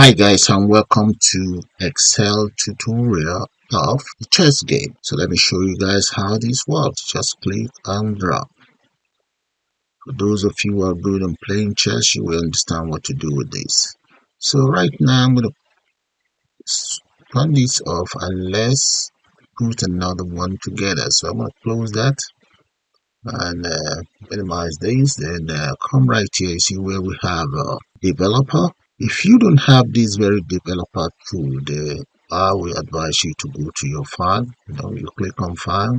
Hi guys, and welcome to Excel tutorial of the chess game. So let me show you guys how this works. Just click and drag. For those of you who are good on playing chess, you will understand what to do with this. So right now I'm going to turn this off and let's put another one together. So I'm going to close that and minimize this. Then come right here. You see where we have developer. If you don't have this very developer tool, I will advise you to go to your file. You click on file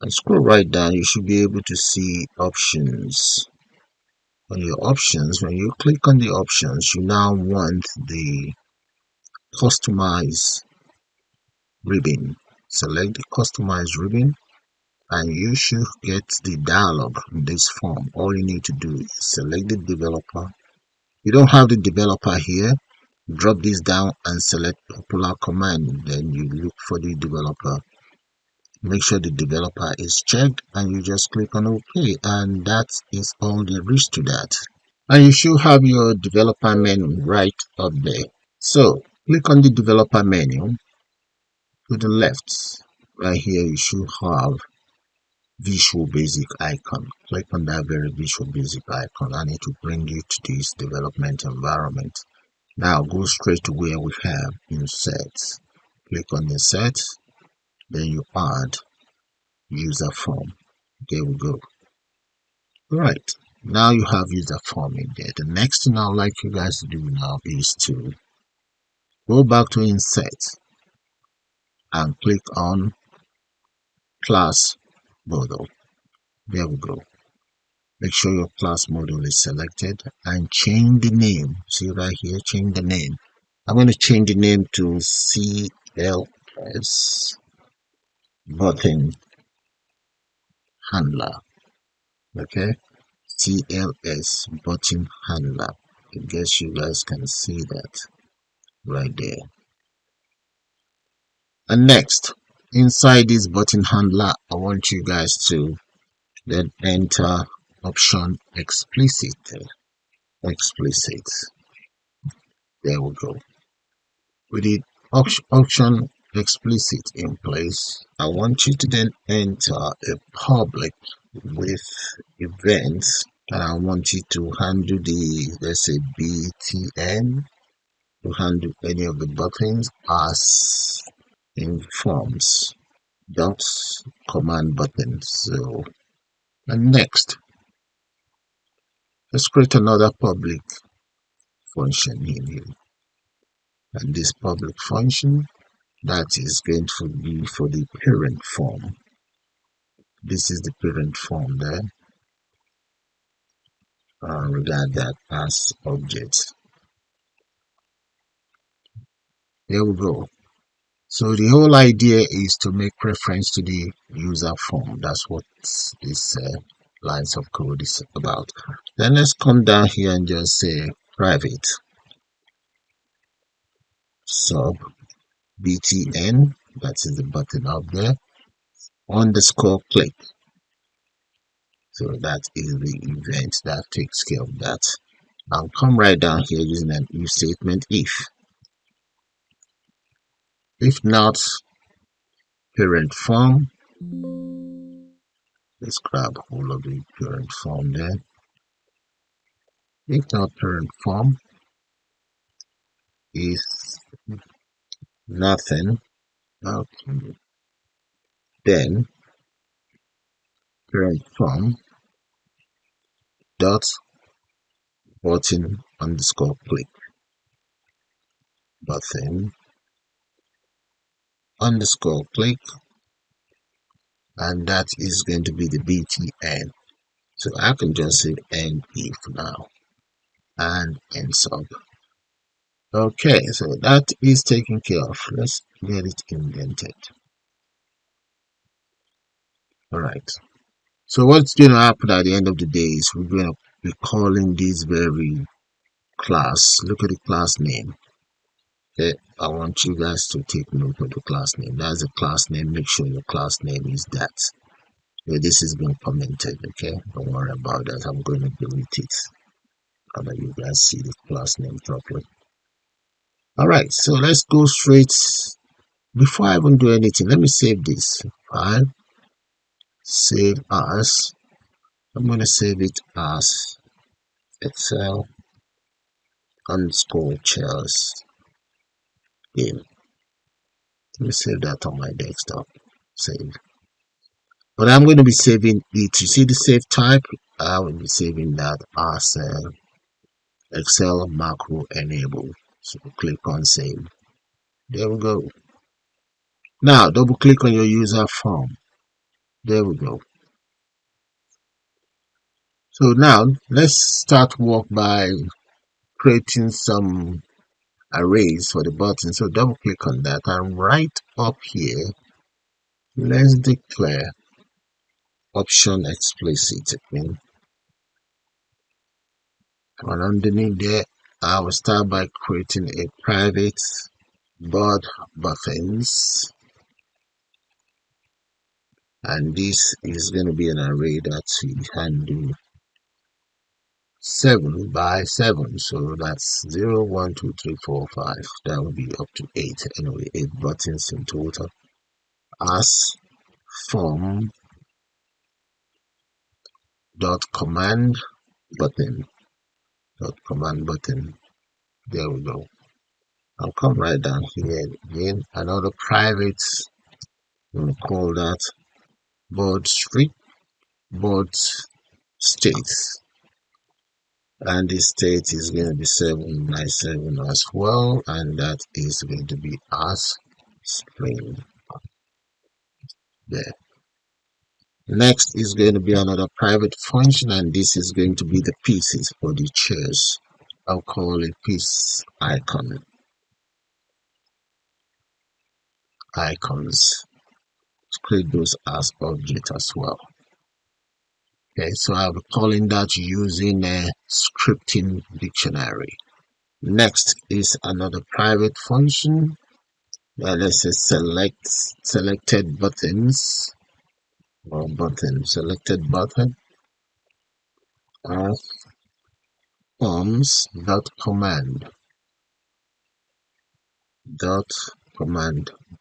and scroll right down. You should be able to see options. On your options, when you click on the options, you now want the customize ribbon. Select the customize ribbon and you should get the dialog in this form. All you need to do is select the developer. You don't have the developer here, drop this down and select popular command. Then you look for the developer, make sure the developer is checked, and you just click on OK, and that is all there is to that. And you should have your developer menu right up there. So click on the developer menu to the left. Right here you should have Visual Basic icon. Click on that very Visual Basic icon and it will bring you to this development environment. Now go straight to where we have insert. Click on insert, then you add user form. There we go. Right, now you have user form in there. The next thing I'd like you guys to do now is to go back to insert and click on class model. There we go. Make sure your class model is selected and change the name. See right here, change the name. I'm going to change the name to CLS button handler. Okay, CLS button handler. I guess you guys can see that right there. And next, inside this button handler, I want you guys to then enter option explicit. Explicit. There we go. With the option explicit in place, I want you to then enter a public with events, and I want you to handle the, let's say, btn, to handle any of the buttons as informs dot command button. So, and next, let's create another public function in here, and this public function, that is going to be for the parent form. This is the parent form there. Regard that as object. There we go. So the whole idea is to make reference to the user form. That's what this lines of code is about. Then let's come down here and just say private sub btn, that is the button up there, underscore click. So that is the event that takes care of that. I'll come right down here using an if statement. If not, parent form. Let's grab all of the parent form there. If not, parent form is nothing. Okay. Then parent form dot button underscore click. Button underscore click, and that is going to be the btn. So I can just say end if now and end sub. Okay, so that is taken care of. Let's get it indented. All right. So what's going to happen at the end of the day is we're going to be calling this very class. Look at the class name. Okay, I want you guys to take note of the class name. That's the class name. Make sure your class name is that. Okay, this is being commented. Okay, don't worry about that. I'm going to delete it so that you guys see the class name properly. All right, so let's go straight. Before I even do anything, let me save this file. Save as. I'm going to save it as Excel underscore chairs game. Let me save that on my desktop. Save. But I'm going to be saving it. You see the save type? I will be saving that as Excel macro enable. So click on save. There we go. Now double click on your user form. There we go. So now let's start work by creating some arrays for the button. So double click on that, and right up here let's declare option explicit. And underneath there I will start by creating a private board buttons, and this is going to be an array that we can do 7 by 7, so that's 0 1 2 3 4 5. That will be up to 8, anyway, 8 buttons in total. As form dot command button there we go. I'll come right down here again, another private, we'll call that board states, and this state is going to be 7 by 7 as well, and that is going to be as string there. Next is going to be another private function, and this is going to be the pieces for the chairs. I'll call it piece icons to create those as object as well. Okay, so I'll be calling that using a scripting dictionary. Next is another private function. Let's say selected buttons or selected button as forms dot command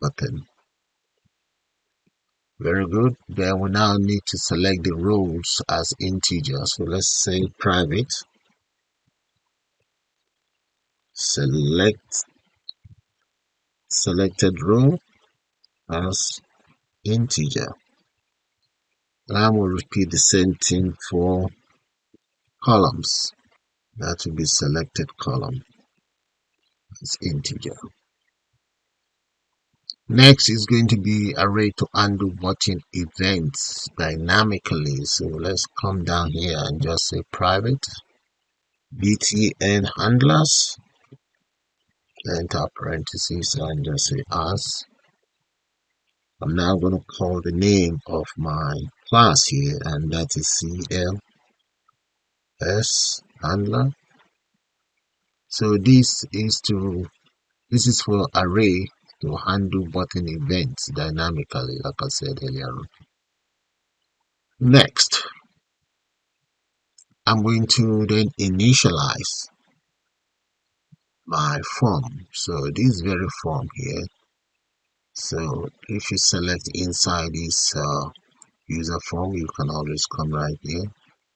button. Very good. Then we now need to select the rows as integer. So let's say private selected row as integer. Now we'll repeat the same thing for columns. That will be selected column as integer. Next is going to be array to handle button events dynamically. So let's come down here and just say private btn handlers, enter parentheses, and just say as. I'm now going to call the name of my class here, and that is CLS handler. So this is for array to handle button events dynamically, like I said earlier on. Next, I'm going to then initialize my form. So this very form here. So if you select inside this user form, you can always come right here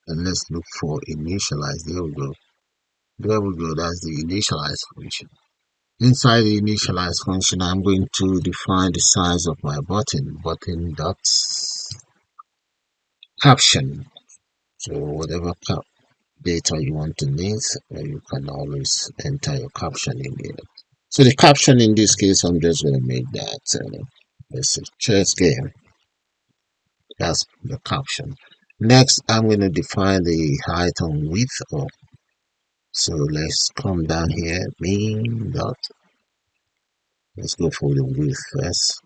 and let's look for initialize. There we go. There we go. That's the initialize function. Inside the initialize function, I'm going to define the size of my button dot caption. So whatever data you want to need, you can always enter your caption in here. So the caption in this case, I'm just going to make that let's say chess game. That's the caption. Next, I'm going to define the height and width of. So let's come down here, mean dot. Let's go for the width first,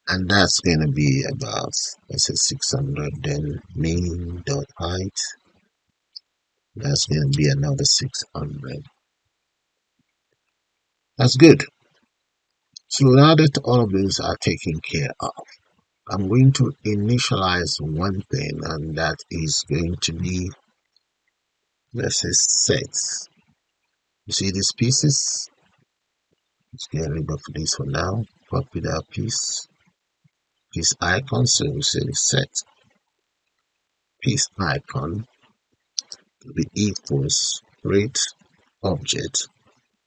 and that's going to be about, let's say 600. Then mean dot height. That's going to be another 600. That's good. So now that all of those are taken care of, I'm going to initialize one thing, and that is going to be, let's say, sets. You see these pieces? Let's get rid of this for now. Copy that piece icon. So we say set piece icon to be equals create object,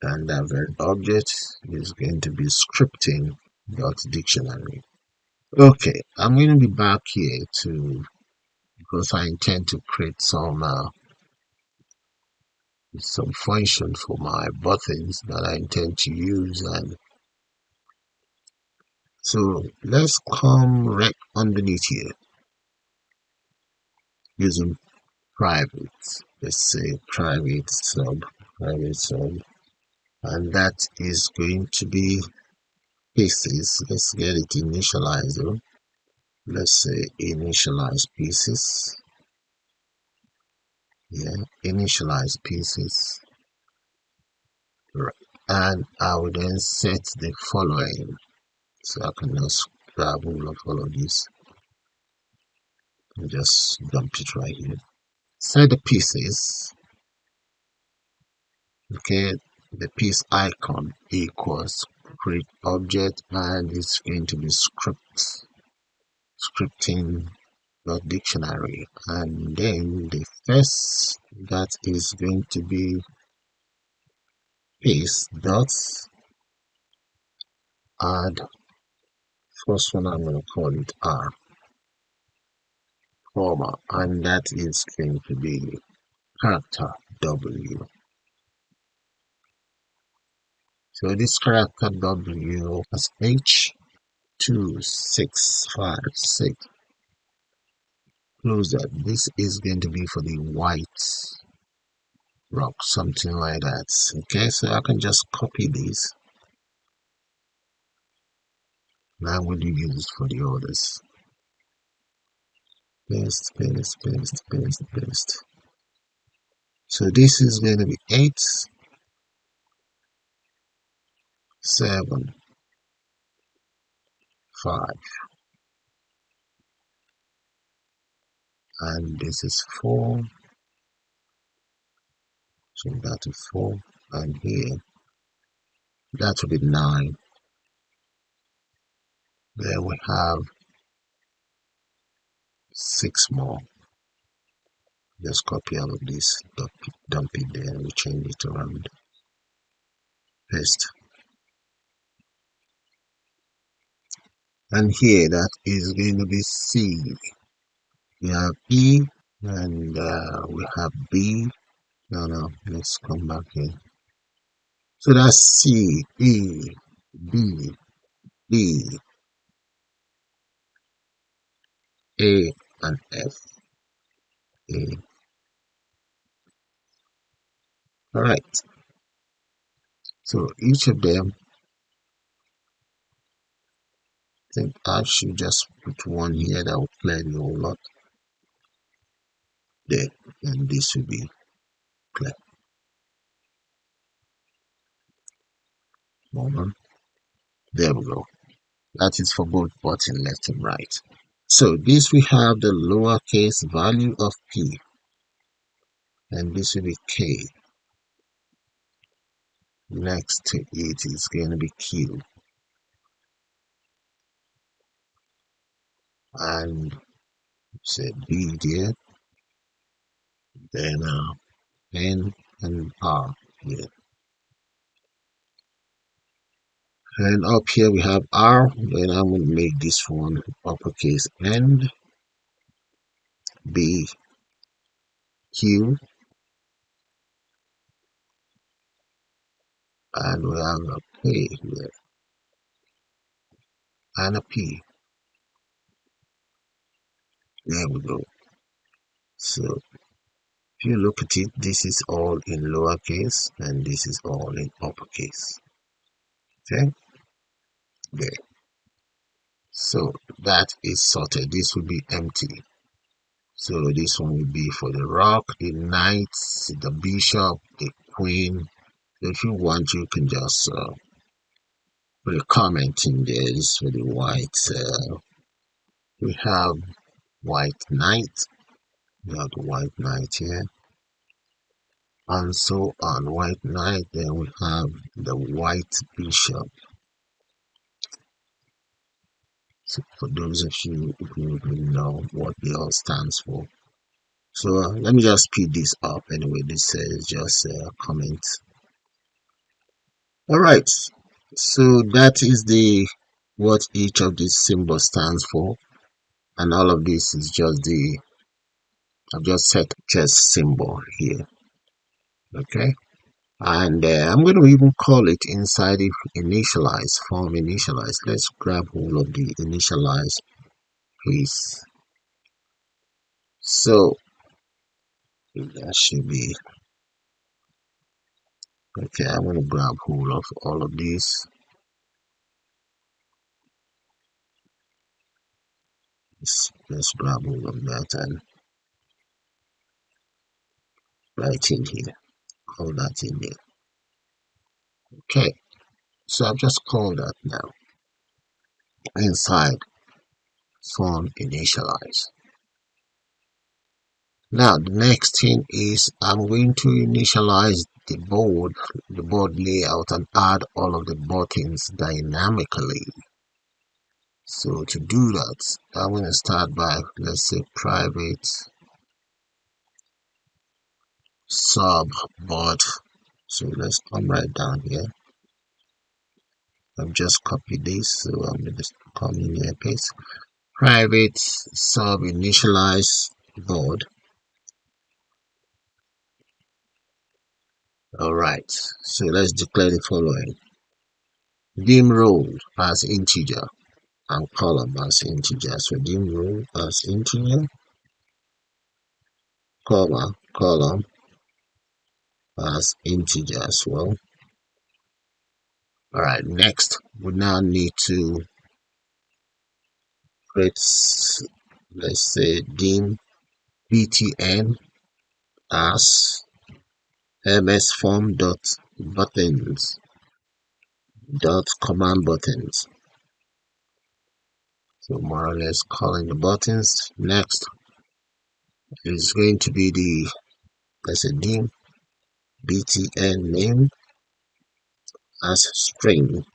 and that very object is going to be scripting dot dictionary. Okay, I'm going to be back here to because I intend to create some function for my buttons that I intend to use. And so let's come right underneath here using private. Let's say private sub, and that is going to be pieces. Let's get it initialized though. Let's say initialize pieces. Yeah, initialize pieces. Right. And I will then set the following. So I can just grab all of this and just dump it right here. Set the pieces. Okay, the piece icon equals create object, and it's going to be scripting dictionary, and then the first that is going to be piece dot add. First one I'm going to call it R, comma, and that is going to be character W. So this character W as H2656. Close that. This is going to be for the white rock, something like that. Okay, so I can just copy this. Now I'm going to use it for the others. Paste, paste, paste, paste, paste. So this is going to be 8, 7, 5, and this is 4. So that is 4, and here that will be 9. There we have 6 more. Just copy all of this, dump it there, we change it around, paste. And here that is going to be C. We have E, and we have B. No, let's come back here. So that's C, E, B, D, A, and F. A. All right. So each of them, I think I should just put one here that will clear the whole lot there, and this will be clear. Moment. There we go. That is for both button left and right. So this we have the lowercase value of P, and this will be K. Next to it is going to be Q, and say B there, then N and R here. And up here we have R, then I'm going to make this one uppercase N, B, Q, and we have a K here, and a P. There we go. So if you look at it, this is all in lowercase, and this is all in uppercase. Okay, there. So that is sorted. This will be empty. So this one will be for the rock, the knight, the bishop, the queen. If you want, you can just put a comment in there. This is for the white. We have white knight. We have the white knight here. and so on. White knight, then we have the white bishop. So for those of you who really know what they all stands for. So let me just speed this up anyway. This is just a comment. All right. So that is the what each of these symbols stands for, and all of this is just the I've just set chess symbol here. Okay. And I'm going to even call it inside if initialize form initialize. Let's grab hold of the initialize, please. So that should be okay. I'm going to grab hold of all of these. Let's grab hold of that and write in here. Call that in there. Okay. So I've just called that now inside form initialize. Now the next thing is I'm going to initialize the board layout and add all of the buttons dynamically. So to do that, I'm going to start by, let's say, private sub board. So let's come right down here. I've just copied this, so I'm going to come in here, paste private sub initialize board. All right, so let's declare the following: dim row as integer and column as integer. So dim row as integer, comma, column as integer as well. All right, next we now need to create, let's say, dim btn as msform dot buttons dot command buttons. So more or less calling the buttons. Next is going to be the, let's say, dim btn name as string.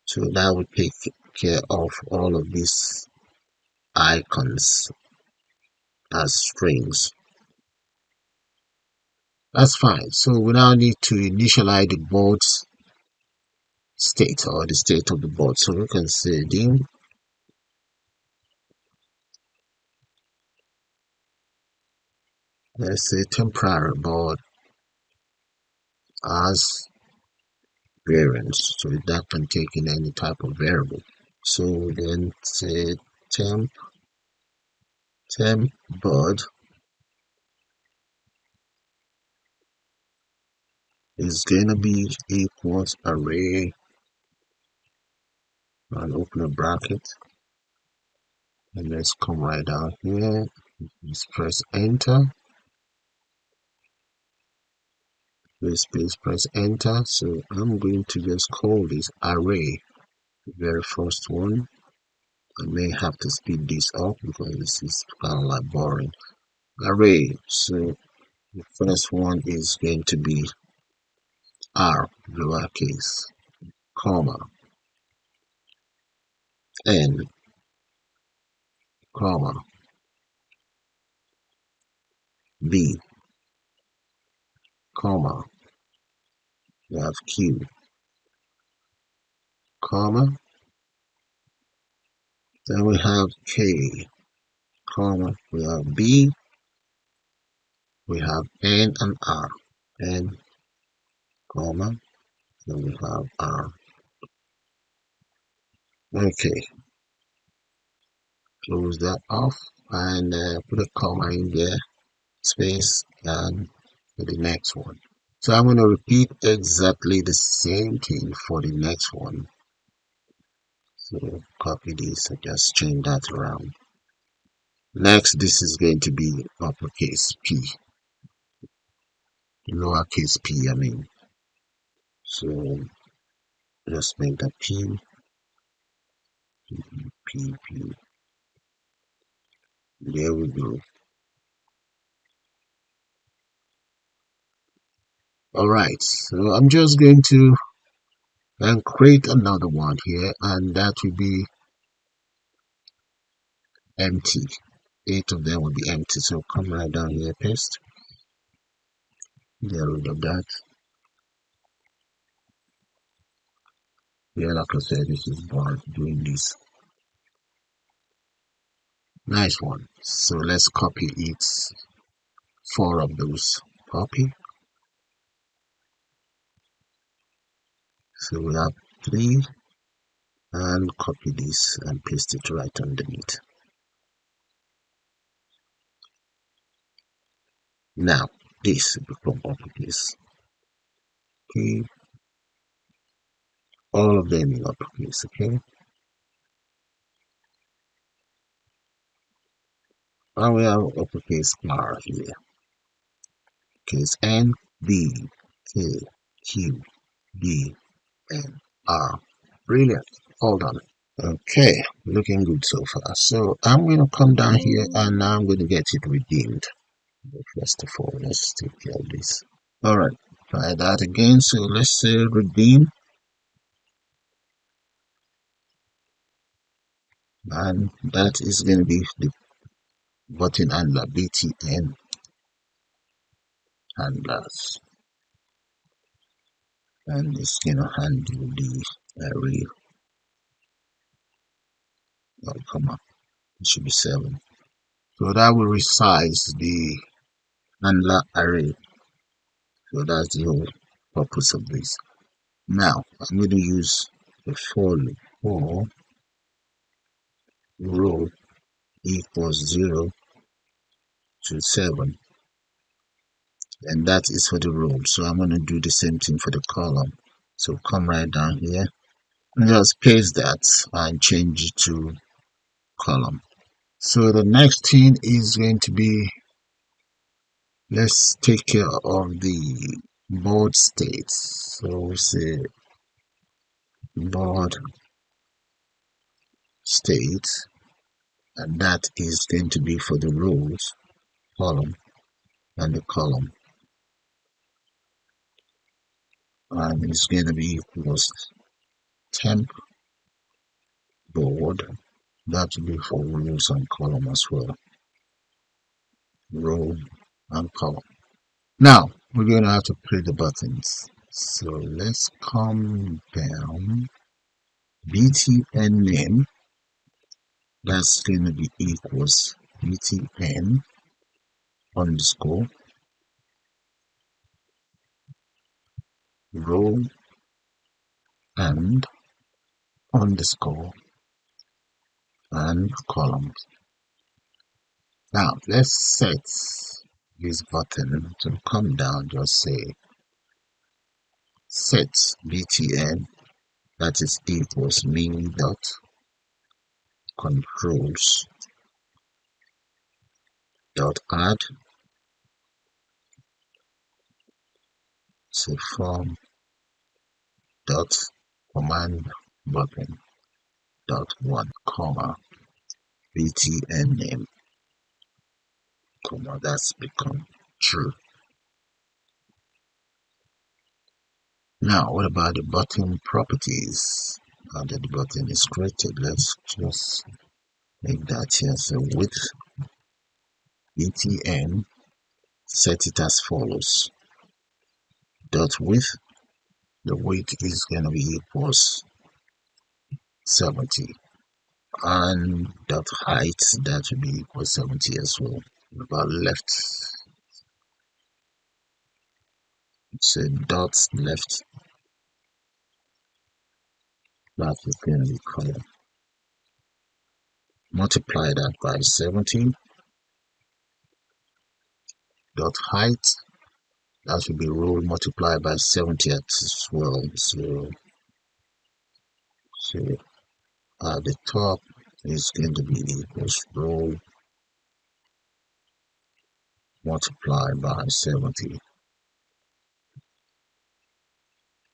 So that will take care of all of these icons as strings. That's fine. So we now need to initialize the board's state or the state of the board. So we can say dim, let's say, temporary board as variance. So that can take in any type of variable. So then say temp board is gonna be equals array and open a bracket, and let's come right down here. Let's press enter. Please press enter. So I'm going to just call this array, the very first one. I may have to speed this up because this is kind of like boring. Array. So the first one is going to be R, lowercase, comma, N, comma, B, comma, we have Q, comma, then we have K, comma, we have B, we have N and R, N, comma, then we have R. Okay, close that off and put a comma in there, space, and for the next one. So I'm going to repeat exactly the same thing for the next one. So copy this and just change that around. Next, this is going to be uppercase P, lowercase p, I mean. So just make that P, P, P. There we go. All right, so I'm just going to create another one here, and that will be empty. 8 of them will be empty. So come right down here, paste, get rid of that. Yeah, like I said, this is bored doing this. Nice one. So let's copy it. 4 of those. Copy. So we have 3, and copy this and paste it right underneath. Now this become uppercase. Okay, all of them in uppercase. Okay, and we have uppercase R here. Case N, B, K, Q, D, N, R. Brilliant. All done. Okay, looking good so far. So I'm going to come down here and now I'm going to get it redeemed. But first of all, let's take care of this. All right, try that again. So let's say redeem, and that is going to be the button handler BTN handlers, and it's going to handle the array. Oh, come on, it should be 7. So that will resize the handler array. So that's the whole purpose of this. Now I'm going to use the for loop for row equals 0 to 7, and that is for the row. So I'm going to do the same thing for the column. So come right down here and just paste that and change it to column. So the next thing is going to be, let's take care of the board states. So we say board state, and that is going to be for the rows column and the column, and it's going to be equals temp board. That will be for rows and column as well, row and column. Now we're going to have to play the buttons. So let's come down, btn name, that's going to be equals btn underscore row and underscore and column. Now let's set this button to come down. Just say set btn, that is equals me dot controls dot add to form dot command button dot 1 comma btn name comma, that's become true. Now what about the button properties? Now that the button is created, let's just make that here. So width btn, set it as follows. Dot width, the width is going to be equals 70, and dot height, that will be equals 70 as well. About left, so dot left, that is going to be color. Multiply that by 70. Dot height, that will be row multiplied by 70 as well. So at the top is going to be equals row multiplied by 70.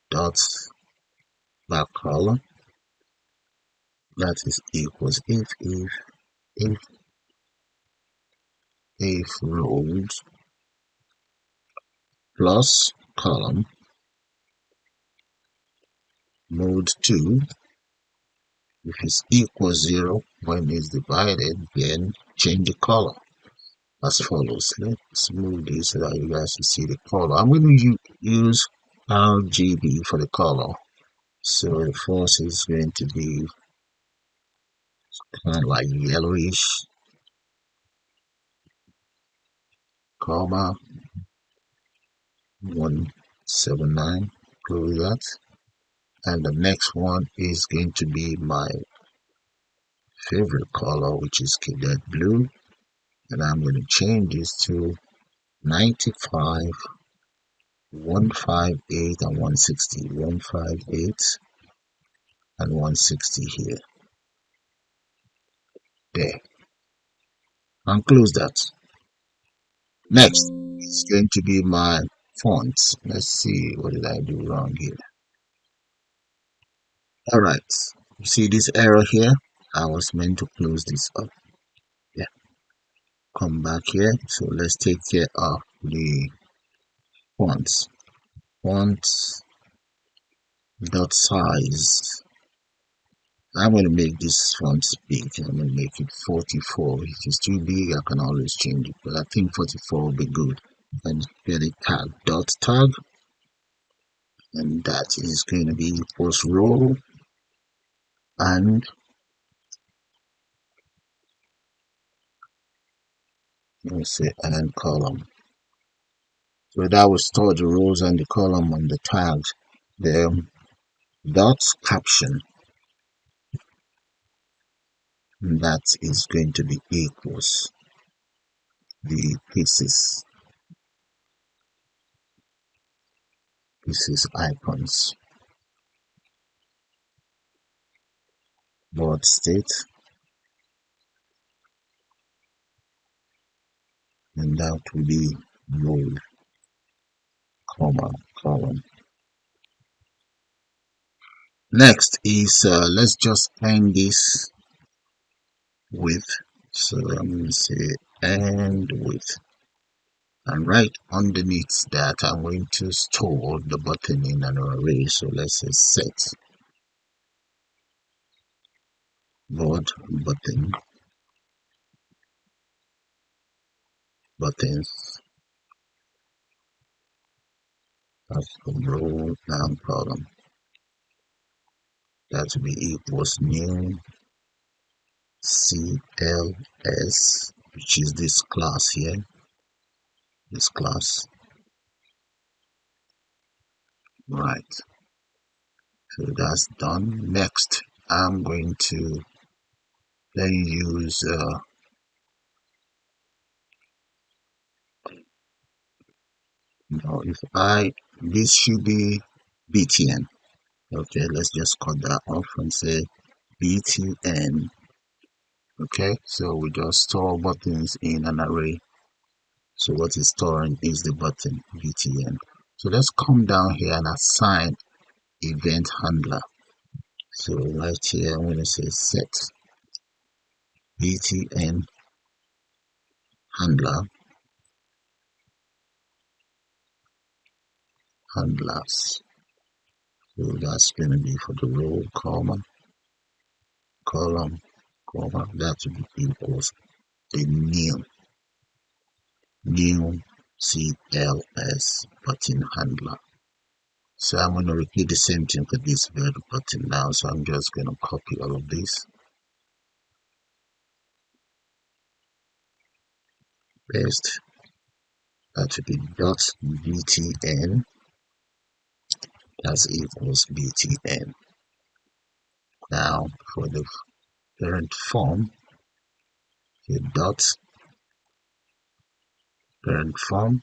Dot back column, that is equals if rows plus column, mode 2. If it's equals 0 when it's divided, then change the color as follows. Let's move this so that you guys can see the color. I'm going to use RGB for the color. So the first is going to be kind of like yellowish, comma 179. Close that. And the next one is going to be my favorite color, which is cadet blue, and I'm going to change this to 95, 158 and 160, 158 and 160 here, there, and close that. Next is going to be my fonts. Let's see, what did I do wrong here? All right, you see this error here? I was meant to close this up. Yeah, come back here. So let's take care of the fonts. Fonts dot size. I'm going to make this font big. I'm going to make it 44. If it's too big, I can always change it, but I think 44 will be good. And get a tag, dot tag, and that is going to be post row and let me say and column. So that will store the rows and the column on the tags. The dot caption, and that is going to be equals the pieces icons, board state, and that will be row, comma, column. Next is let's just end this with, so I'm going to say end with, and right underneath that I'm going to store the button in an array. So let's say set board button, buttons as a row and column. That will be equals new CLS, which is this class here, this class. Right, so that's done. Next I'm going to then use if this should be BTN. Okay, let's just cut that off and say BTN. Okay, so we just store buttons in an array. So what is storing is the button BTN. So let's come down here and assign event handler. So right here I'm going to say set BTN handlers. So that's going to be for the row, comma, column, comma. That will be equals the new CLS button handler. So I'm going to repeat the same thing for this very button now. So I'm just going to copy all of this, paste. That will be dot btn, that's equals btn. Now for the parent form, the dot parent form,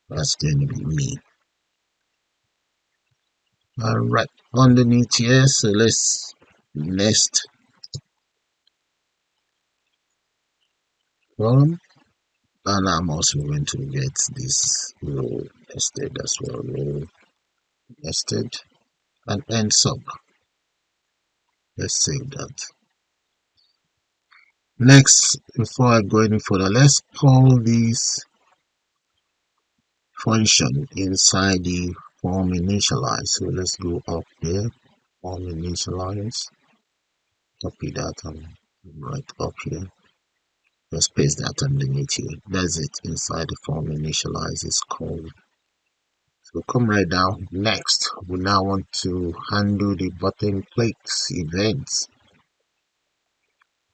that's going to be me. All right, underneath here, so let's next column, and I'm also going to get this row nested as well, row nested, and end sub. Let's save that. Next, before I go any further, let's call this function inside the form initialize. So let's go up here, form initialize, copy that and right up here. Just paste that underneath here. That's it. Inside the form initialize is called. So come right down. Next, we now want to handle the button clicks events.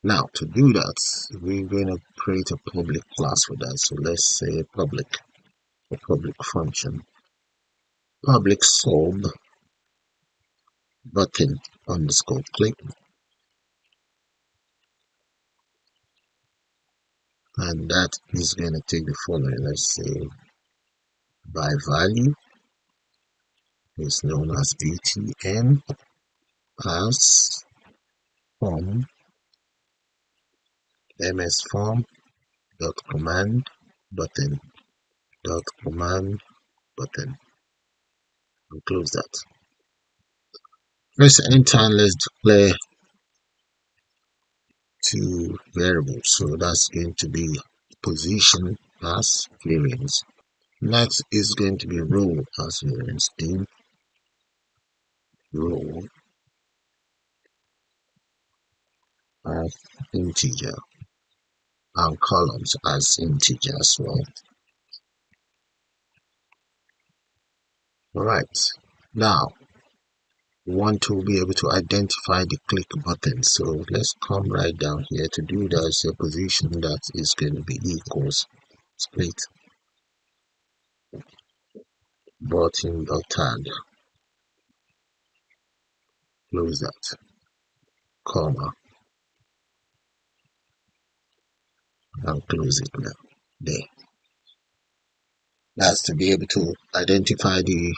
Now to do that, we're going to create a public class for that. So let's say public, a public function, public sub button underscore click, and that is going to take the following. Let's say by value is known as btn as form msform dot command button dot command button, and close that. Press enter and let's declare two variables. So that's going to be position as variance. Next is going to be row as variance. Then row as integer and columns as integer as well. Alright, now we want to be able to identify the click button. So let's come right down here. To do that, is a position that is going to be equals split button dot tag, close that, comma, and close it now. There. That's to be able to identify the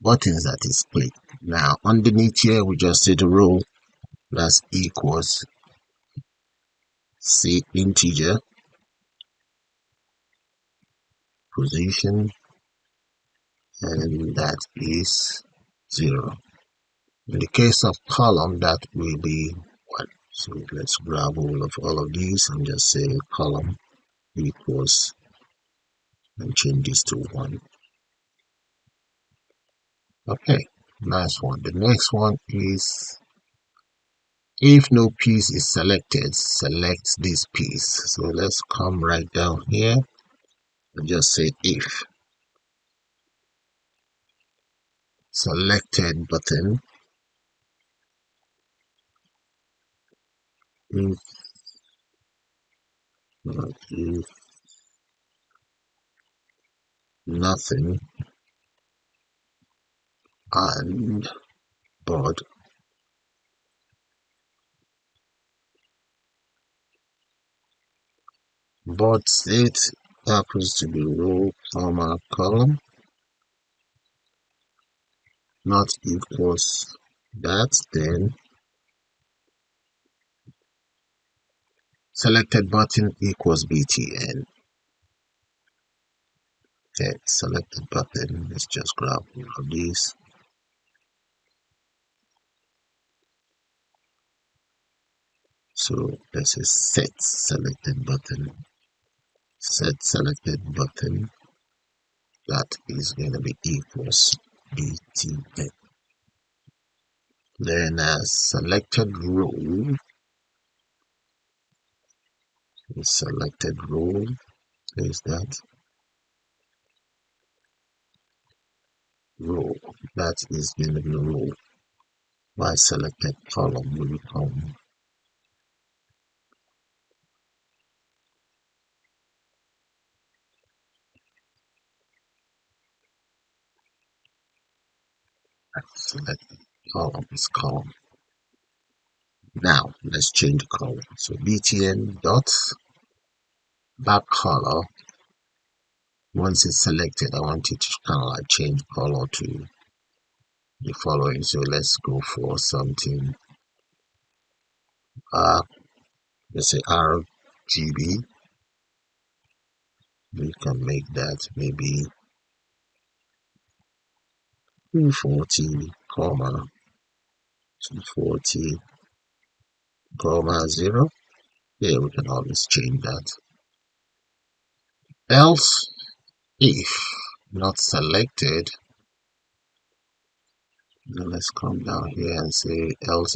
buttons that is split. Now underneath here we just say the row that's equals say integer position, and that is 0. In the case of column, that will be 1. So let's grab all of these and just say column equals and change this to 1. Okay, nice one. The next one is if no piece is selected, select this piece. So let's come right down here and just say if selected button, if nothing and but it happens to be row comma column not equals that, then selected button equals btn. Okay, selected button, let's just grab one of these. So this is set selected button, set selected button, that is going to be equals btn. Then as selected row is that row, that is going to be row by selected column will become selected column is column. Now let's change the color. So btn dot back color, once it's selected, I want it to kind of like change color to the following. So let's go for something let's say RGB. We can make that maybe 240 comma 240 comma 0. Yeah, we can always change that. Else if not selected. Now let's come down here and say else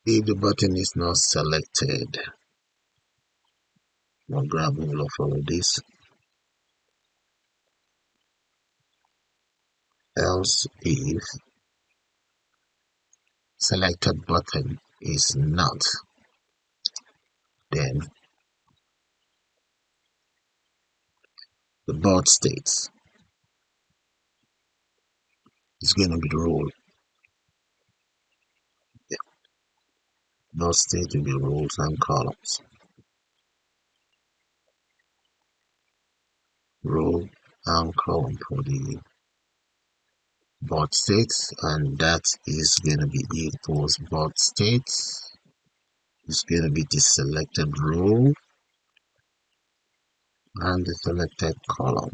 if the button is not selected. I'll grab all of this. Else if selected button is not, then the board states is going to be the rule. Yeah. Board state will be rows and columns. Row and column for the board states, and that is going to be equals board states is going to be the selected row and the selected column.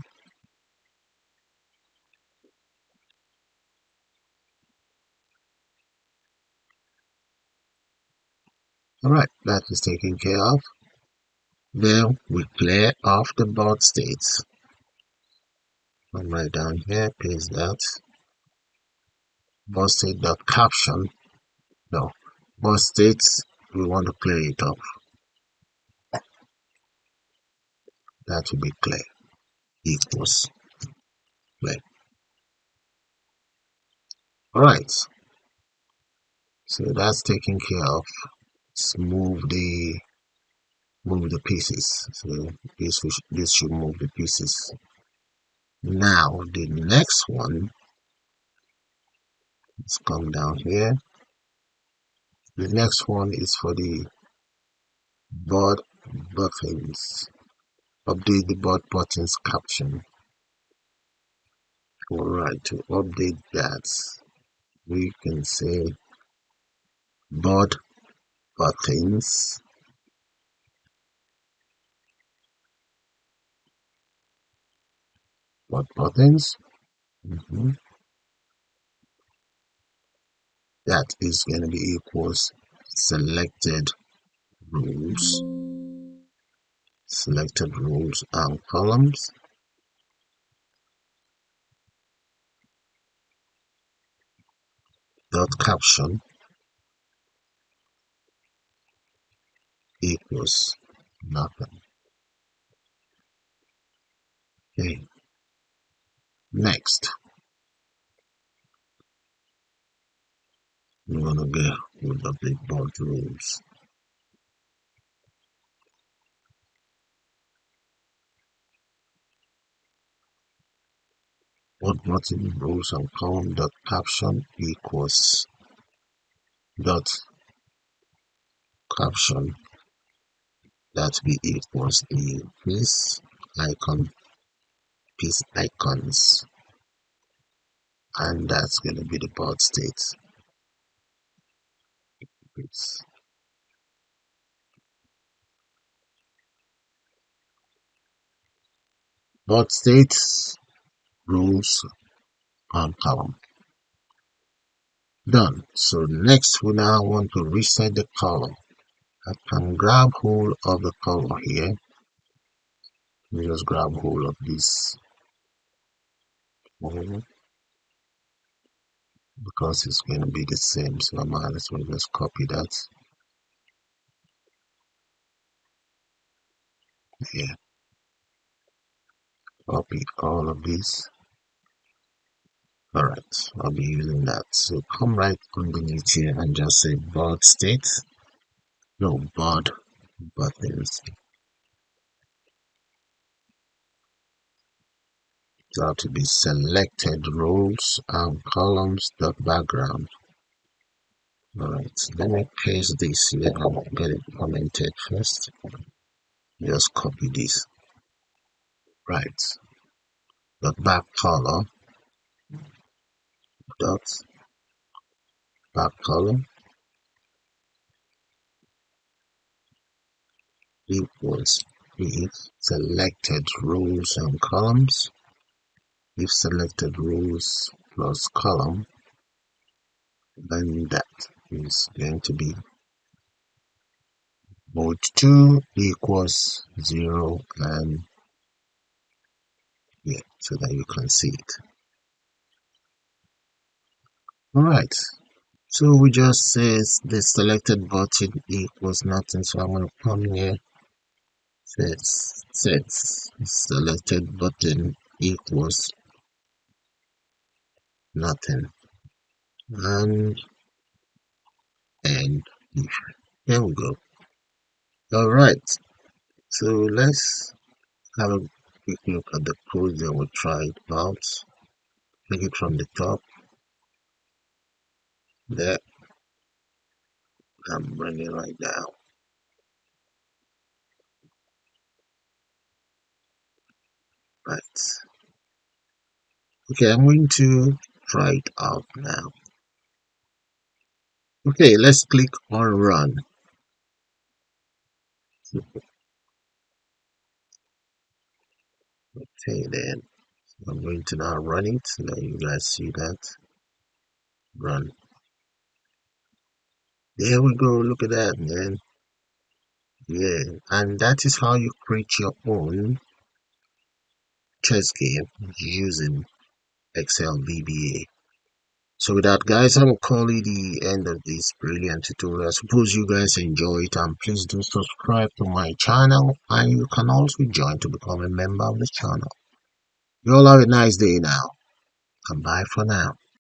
Alright, that is taken care of. Then we clear off the board states. Come right down here, paste that. Board state dot caption. No, board states, we want to clear it off. That will be clear equals clear. Alright, so that's taken care of. Let's move the pieces. So this should move the pieces. Now the next one, let's come down here. The next one is for the board buttons. Update the board buttons caption. Alright, to update that, we can say board buttons mhm. That is going to be equals selected rules and columns dot caption equals nothing. Okay, next we're gonna go with the big board rules. Board button rules and column dot caption equals dot caption, that be equals the piece icons, and that's going to be the board state. Board states, rules, and column. Done. So next we now want to reset the color. I can grab hold of the color here. Let me just grab hold of this because it's going to be the same. So I might as well just copy that here. Copy all of these. Alright, I'll be using that. So come right underneath here and just say board state. No, board buttons. It have to be selected rows and columns dot background. Alright, let me paste this here and get it commented first. Just copy this. Right. Dot back color dot back color equals if selected rows and columns. If selected rows plus column, then that is going to be mode 2 equals 0 and here so that you can see it. All right. So we just says the selected button equals nothing. So I'm going to come here. Sets selected button equals nothing. And here we go. All right. So let's have a quick look at the code that we tried out. Take it from the top. There. I'm running right now. Right. Okay, I'm going to try it out now. Okay, let's click on run. Okay, then I'm going to now run it. Let you guys see that. Run. There we go. Look at that, man. Yeah, and that is how you create your own chess game using Excel VBA. So with that, guys, I'm gonna call it the end of this brilliant tutorial. Suppose you guys enjoy it, and please do subscribe to my channel, and you can also join to become a member of the channel. You all have a nice day now, and bye for now.